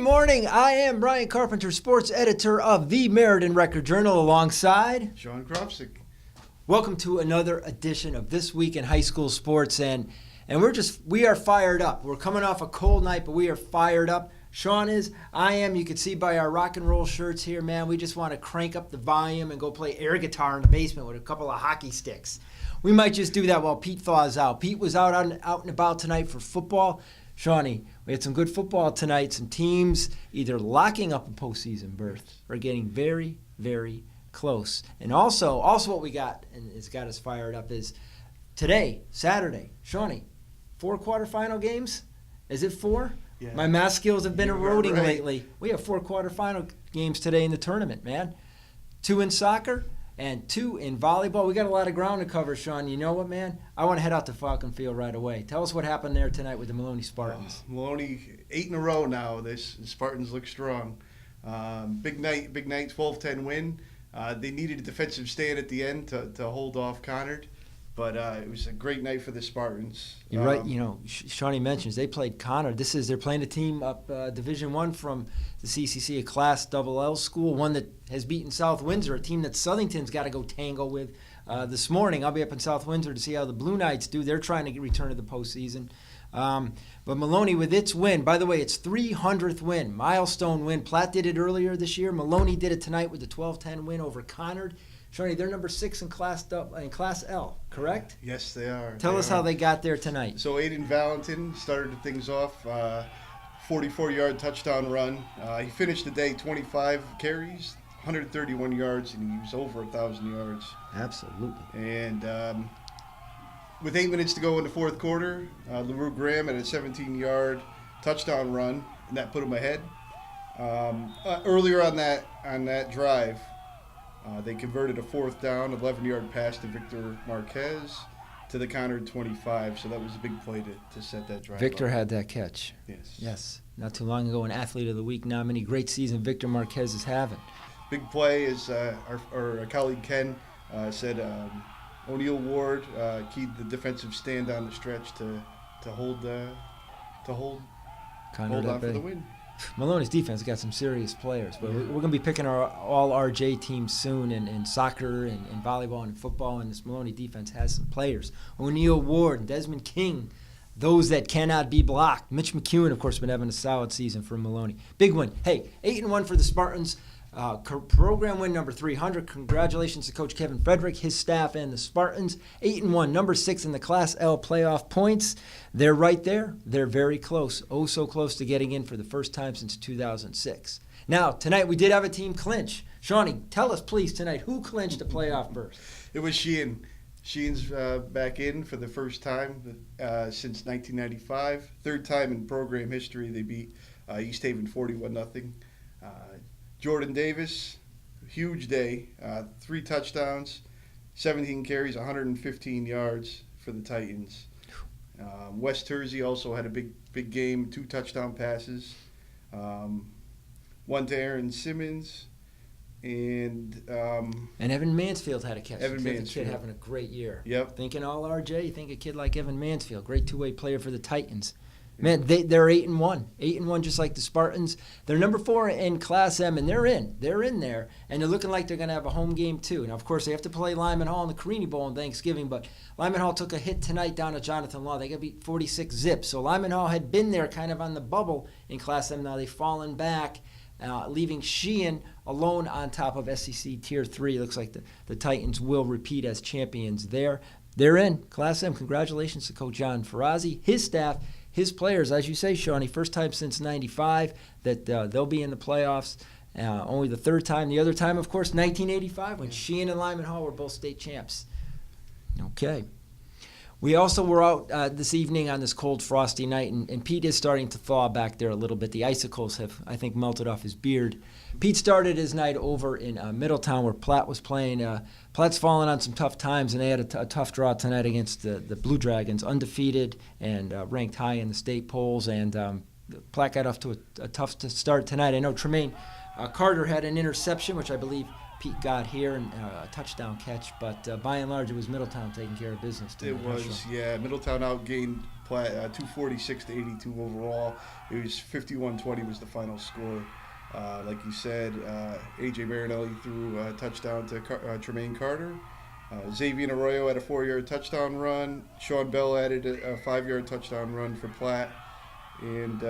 morning. I am Brian Carpenter, sports editor of the Meriden Record Journal, alongside Sean Kropsic. Welcome to another edition of This Week in High School Sports, and we are fired up. We're coming off a cold night, but we are fired up. Sean is, I am. You can see by our rock and roll shirts here, man. We just want to crank up the volume and go play air guitar in the basement with a couple of hockey sticks. We might just do that while Pete thaws out. Pete was out and about tonight for football. Shawnee, we had some good football tonight. Some teams either locking up a postseason berth or getting very, very close. And also what we got, and it's got us fired up, is today, Saturday, Shawnee, 4 quarterfinal games? Is it 4? Yeah. My math skills have been eroding lately. We have 4 quarterfinal games today in the tournament, man. 2 in soccer and 2 in volleyball. We got a lot of ground to cover, Sean. You know what, man? I want to head out to Falcon Field right away. Tell us what happened there tonight with the Maloney Spartans. Maloney, 8 in a row now. The Spartans look strong. Big night, 12-10 win. They needed a defensive stand at the end to hold off Conard. But it was a great night for the Spartans. You're right. You know, Shawnee mentions they played Conard. They're playing a team up Division I from the CCC, a Class LL school, one that has beaten South Windsor, a team that Southington's got to go tangle with this morning. I'll be up in South Windsor to see how the Blue Knights do. They're trying to return to the postseason. But Maloney, with its win, by the way, it's 300th win, milestone win. Platt did it earlier this year. Maloney did it tonight with the 12-10 win over Conard. Shawnee, they're number 6 in Class L, correct? Yes, they are. Tell us how they got there tonight. So Aiden Valentin started things off, 44-yard touchdown run. He finished the day 25 carries, 131 yards, and he was over 1,000 yards. Absolutely. And with 8 minutes to go in the fourth quarter, LaRue Graham had a 17-yard touchdown run, and that put him ahead. Earlier on that drive, they converted a 4th down, 11-yard pass to Victor Marquez to the Conard 25. So that was a big play to set that drive Victor up. had that catch. Yes. Not too long ago, an Athlete of the Week nominee. Great season Victor Marquez is having. Big play, as our colleague Ken said, O'Neill Ward keyed the defensive stand down the stretch to hold on for the win. Maloney's defense got some serious players, but we're going to be picking our all-RJ teams soon in soccer and volleyball and football, and this Maloney defense has some players. O'Neill Ward, Desmond King, those that cannot be blocked. Mitch McEwen, of course, been having a solid season for Maloney. Big win. Hey, 8-1 for the Spartans. Program win number 300. Congratulations to Coach Kevin Frederick, his staff, and the Spartans. 8-1, number 6 in the Class L playoff points. They're right there. They're very close. Oh, so close to getting in for the first time since 2006. Now, tonight we did have a team clinch. Shawnee, tell us, please, tonight, who clinched a playoff berth? It was Sheehan. Sheehan's back in for the first time since 1995. 3rd time in program history they beat East Haven 41-0. Jordan Davis, huge day, 3 touchdowns, 17 carries, 115 yards for the Titans. Wes Tersey also had a big game, 2 touchdown passes, 1 to Aaron Simmons, and Evan Mansfield had a catch. Evan Mansfield. The kid having a great year. Yep. Thinking all RJ, you think a kid like Evan Mansfield, great 2-way player for the Titans. Man, they're 8-1. 8-1 just like the Spartans. They're number 4 in Class M, and they're in there. And they're looking like they're going to have a home game, too. Now, of course, they have to play Lyman Hall in the Carini Bowl on Thanksgiving, but Lyman Hall took a hit tonight down at Jonathan Law. They got beat 46-0. So Lyman Hall had been there kind of on the bubble in Class M. Now they've fallen back, leaving Sheehan alone on top of SEC Tier 3. Looks like the Titans will repeat as champions there. They're in Class M. Congratulations to Coach John Ferrazzi, his staff, his players, as you say, Shawnee, first time since 95 that they'll be in the playoffs. Only the 3rd time. The other time, of course, 1985 when Sheehan and Lyman Hall were both state champs. Okay. We also were out this evening on this cold, frosty night, and Pete is starting to thaw back there a little bit. The icicles have, I think, melted off his beard. Pete started his night over in Middletown where Platt was playing. Platt's fallen on some tough times, and they had a tough draw tonight against the Blue Dragons, undefeated and ranked high in the state polls. And Platt got off to a tough start tonight. I know Tremaine Carter had an interception, which I believe Pete got here and a touchdown catch, but by and large, it was Middletown taking care of business. It was, yeah. Middletown outgained Platt 246 to 82 overall. It was 51-20 was the final score. Like you said, A.J. Marinelli threw a touchdown to Tremaine Carter. Xavier Arroyo had a 4-yard touchdown run. Sean Bell added a 5-yard touchdown run for Platt. And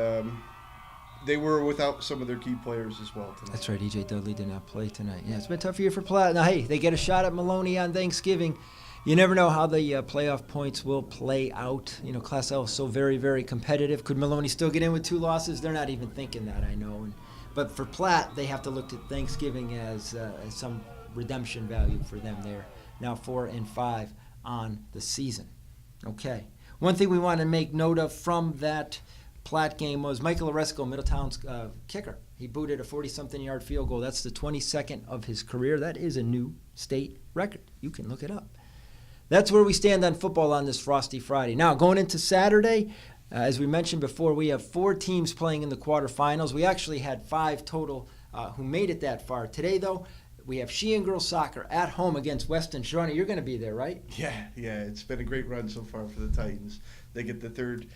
they were without some of their key players as well tonight. That's right. E.J. Dudley did not play tonight. Yeah, it's been a tough year for Platt. Now, hey, they get a shot at Maloney on Thanksgiving. You never know how the playoff points will play out. You know, Class L is so very, very competitive. Could Maloney still get in with 2 losses? They're not even thinking that, I know. But for Platt, they have to look at Thanksgiving as some redemption value for them there. Now 4-5 on the season. Okay. One thing we want to make note of from that Platt game was Michael Oresco, Middletown's kicker. He booted a 40-something yard field goal. That's the 22nd of his career. That is a new state record. You can look it up. That's where we stand on football on this Frosty Friday. Now, going into Saturday, as we mentioned before, we have 4 teams playing in the quarterfinals. We actually had 5 total who made it that far. Today, though, we have Sheehan girls soccer at home against Weston. Shawnee, you're going to be there, right? Yeah. It's been a great run so far for the Titans. They get the 3rd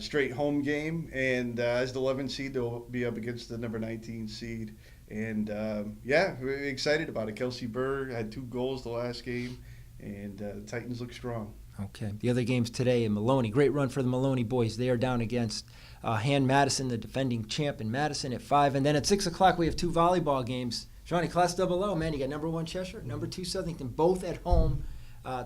straight home game, and as the 11 seed, they'll be up against the number 19 seed. And, we're excited about it. Kelsey Burr had 2 goals the last game, and the Titans look strong. Okay. The other games today in Maloney. Great run for the Maloney boys. They are down against Han Madison, the defending champ in Madison at 5. And then at 6 o'clock, we have 2 volleyball games. Shawnee, Class AA, man, you got number 1 Cheshire, number 2 Southington, both at home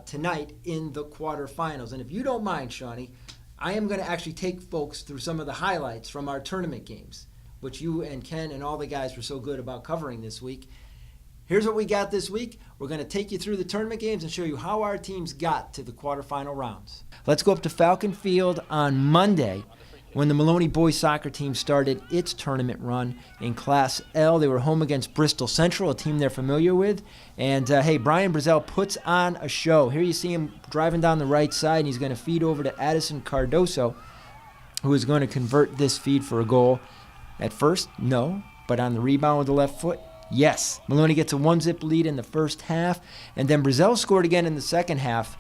tonight in the quarterfinals. And if you don't mind, Shawnee, I am going to actually take folks through some of the highlights from our tournament games, which you and Ken and all the guys were so good about covering this week. Here's what we got this week. We're going to take you through the tournament games and show you how our teams got to the quarterfinal rounds. Let's go up to Falcon Field on Monday when the Maloney boys soccer team started its tournament run in Class L. They were home against Bristol Central, a team they're familiar with. And, Brian Brazel puts on a show. Here you see him driving down the right side, and he's going to feed over to Addison Cardoso, who is going to convert this feed for a goal. At first, no, but on the rebound with the left foot, yes. Maloney gets a 1-zip lead in the first half, and then Brazel scored again in the second half.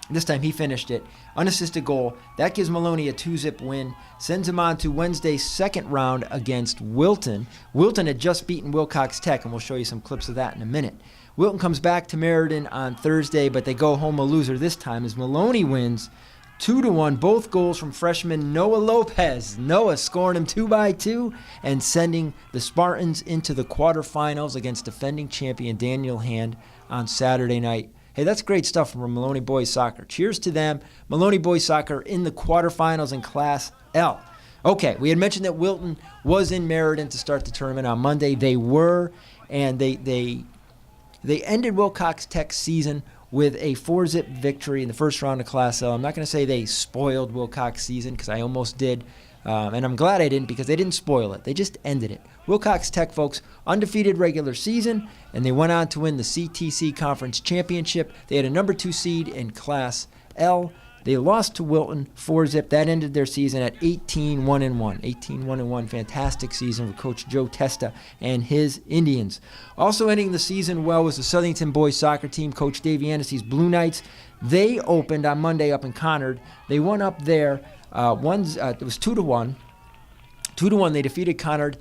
This time he finished it. Unassisted goal. That gives Maloney a 2-zip win. Sends him on to Wednesday's second round against Wilton. Wilton had just beaten Wilcox Tech, and we'll show you some clips of that in a minute. Wilton comes back to Meriden on Thursday, but they go home a loser this time as Maloney wins 2-1. Both goals from freshman Noah Lopez. Noah scoring him 2-2 and sending the Spartans into the quarterfinals against defending champion Daniel Hand on Saturday night. Hey, that's great stuff from Maloney boys soccer. Cheers to them. Maloney boys soccer in the quarterfinals in Class L. Okay, we had mentioned that Wilton was in Meriden to start the tournament on Monday. They were, and they ended Wilcox Tech's season with a 4-zip victory in the first round of Class L. I'm not going to say they spoiled Wilcox season because I almost did, and I'm glad I didn't because they didn't spoil it. They just ended it. Wilcox Tech, folks, undefeated regular season, and they went on to win the CTC Conference Championship. They had a number 2 seed in Class L. They lost to Wilton 4-zip. That ended their season at 18-1-1. 18-1-1, fantastic season for Coach Joe Testa and his Indians. Also ending the season well was the Southington boys soccer team, Coach Dave Yanisse's Blue Knights. They opened on Monday up in Conard. They won up there. It was 2-1. 2-1, they defeated Conard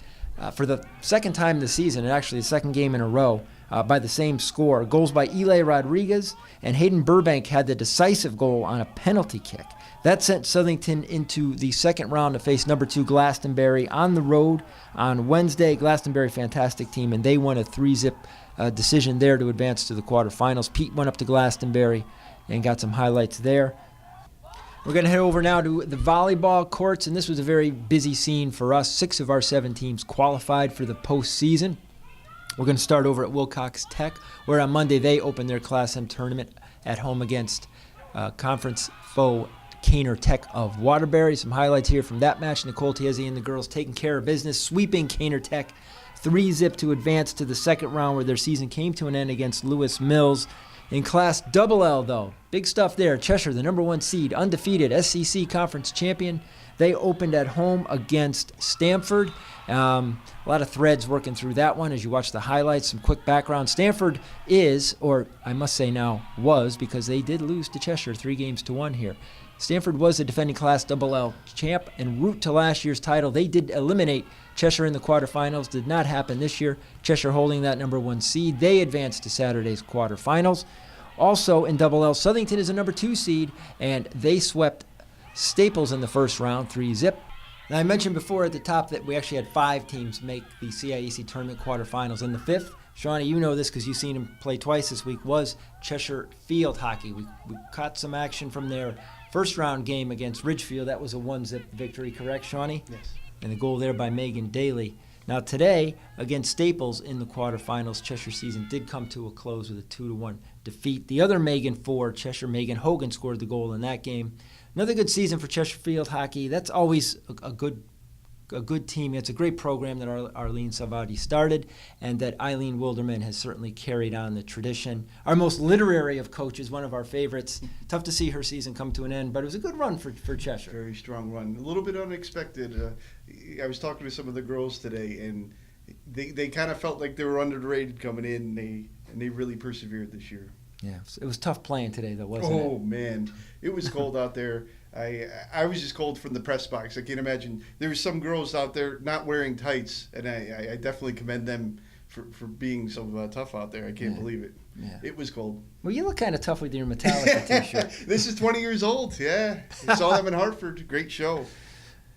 for the second time this season, and actually the second game in a row, by the same score. Goals by Eli Rodriguez, and Hayden Burbank had the decisive goal on a penalty kick. That sent Southington into the second round to face number 2 Glastonbury on the road on Wednesday. Glastonbury, fantastic team, and they won a 3-zip decision there to advance to the quarterfinals. Pete went up to Glastonbury and got some highlights there. We're going to head over now to the volleyball courts, and this was a very busy scene for us. 6 of our 7 teams qualified for the postseason. We're going to start over at Wilcox Tech, where on Monday they opened their Class M tournament at home against conference foe Caner Tech of Waterbury. Some highlights here from that match. Nicole Tiesi and the girls taking care of business, sweeping Caner Tech 3-zip to advance to the second round, where their season came to an end against Lewis Mills. In Class Double L, though, Big stuff there. Cheshire, the number 1 seed, undefeated SEC conference champion. They opened at home against Stanford. A lot of threads working through that one as you watch the highlights. Some quick background. Stanford is, or I must say now was, because they did lose to Cheshire 3-1 here. Stanford was the defending Class LL champ en route to last year's title. They did eliminate Cheshire in the quarterfinals. Did not happen this year. Cheshire holding that number 1 seed. They advanced to Saturday's quarterfinals. Also in LL, Southington is a number 2 seed, and they swept Staples in the first round, 3-0. Now, I mentioned before at the top that we actually had 5 teams make the CIAC tournament quarterfinals. And the 5th, Shawnee, you know this because you've seen him play twice this week, was Cheshire Field Hockey. We caught some action from their first round game against Ridgefield. That was a 1-0 victory, correct, Shawnee? Yes. And the goal there by Megan Daly. Now today, against Staples in the quarterfinals, Cheshire season did come to a close with a 2-1 defeat. The other Megan for Cheshire, Megan Hogan, scored the goal in that game. Another good season for Cheshire Field Hockey. That's always a good team. It's a great program that Arlene Savadi started, and that Eileen Wilderman has certainly carried on the tradition. Our most literary of coaches, one of our favorites. Tough to see her season come to an end, but it was a good run for Cheshire. Very strong run. A little bit unexpected. I was talking to some of the girls today, and they kind of felt like they were underrated coming in, and they really persevered this year. Yeah, it was tough playing today, though, wasn't it? Oh, man. It was cold out there. I was just cold from the press box. I can't imagine. There were some girls out there not wearing tights, and I definitely commend them for being so tough out there. I can't believe it. Yeah. It was cold. Well, you look kind of tough with your Metallica t-shirt. This is 20 years old, yeah. I saw them in Hartford. Great show.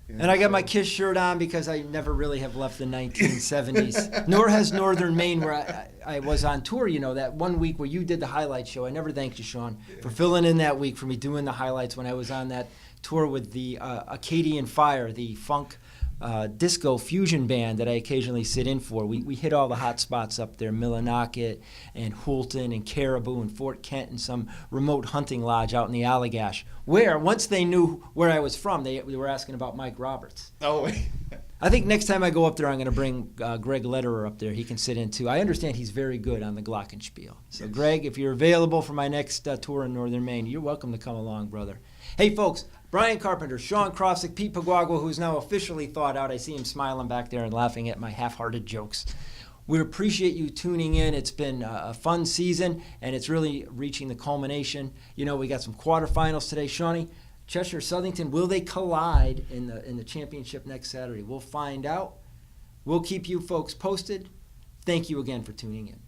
Yeah, and I got my KISS shirt on because I never really have left the 1970s. Nor has Northern Maine, where I was on tour, that 1 week where you did the highlight show. I never thanked you, Sean, for filling in that week for me doing the highlights when I was on that tour with the Acadian Fire, the funk disco fusion band that I occasionally sit in for. We hit all the hot spots up there, Millinocket and Houlton and Caribou and Fort Kent and some remote hunting lodge out in the Allagash, where once they knew where I was from, they were asking about Mike Roberts. Oh, I think next time I go up there, I'm going to bring Greg Lederer up there. He can sit in too. I understand he's very good on the Glockenspiel. So, yes. Greg, if you're available for my next tour in Northern Maine, you're welcome to come along, brother. Hey, folks, Brian Carpenter, Sean Krosick, Pete Paguagua, who's now officially thawed out. I see him smiling back there and laughing at my half-hearted jokes. We appreciate you tuning in. It's been a fun season, and it's really reaching the culmination. We got some quarterfinals today. Shawnee, Cheshire, Southington, will they collide in the championship next Saturday? We'll find out. We'll keep you folks posted. Thank you again for tuning in.